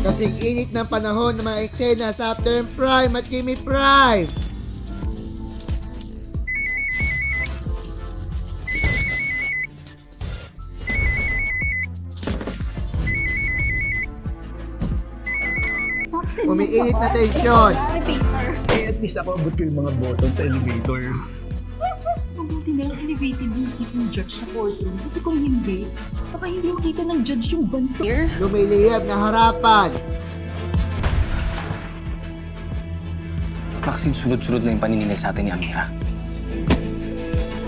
Kasing init ng panahon ng mga eksena sa Optimum Prime at Jimmy Prime. Umiinit na tensyon. Eh, at least ako abot ko yung mga button sa elevator. Mabuti na lang elevated music yung judge sa courtroom. Kasi kung hindi, baka hindi makita ng judge yung banso. Lumiliyab na harapan. Maxine, sunod-sunod na yung paninilay sa atin ni Amira.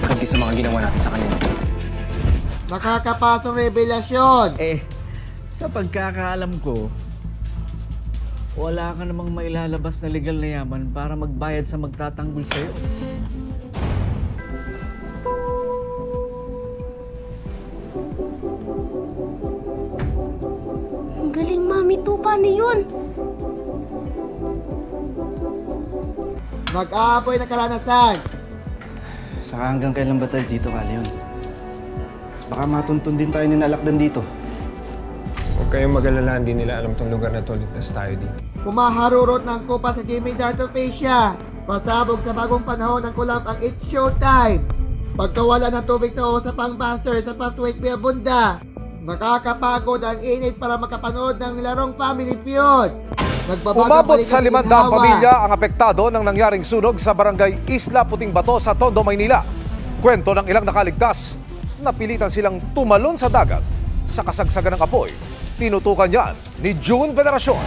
Pagkanti sa mga ginawa natin sa kanya. Makakapasong revelasyon. Eh, sa pagkakaalam ko, wala ka namang mailalabas na legal na yaman para magbayad sa magtatanggol sa'yo. Ang galing, Mami. Tupa na yun. Nag-aapoy na karanasan. Saka hanggang kailan ba tayo dito, Kaleon? Baka matuntun din tayo ninalakdan dito. Huwag kayong mag-alala, hindi nila alam tong lugar na to, ligtas tayo dito. Pumaharurot ng kupa sa Jimmy Dartofacia. Pasabog sa bagong panahon ng kulamp ang It's Showtime. Pagkawala ng tubig sa usapang Buster sa Pastway Pia Bunda. Nakakapagod ang init para makapanood ng larong Family Feud. Umabot sa 500 pamilya ang apektado ng nangyaring sunog sa barangay Isla Puting Bato sa Tondo, Maynila. Kwento ng ilang nakaligtas, napilitan silang tumalon sa dagat sa kasagsagan ng apoy. Tinutukan yan ni June Veneracion.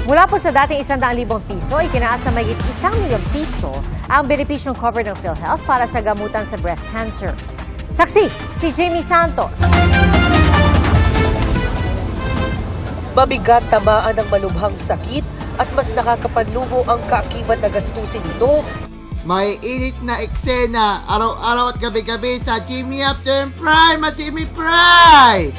Mula po sa dating 100,000 piso, ikinaas sa mahigit 1 milyong piso ang benepisyong covered ng PhilHealth para sa gamutan sa breast cancer. Saksi, si Jamie Santos. Mabigat tamaan ng malubhang sakit at mas nakakapanlumo ang kaakibat na gastusin nito. May init na eksena araw-araw at gabi-gabi sa Jimmy Optimum Prime at Jimmy Prime.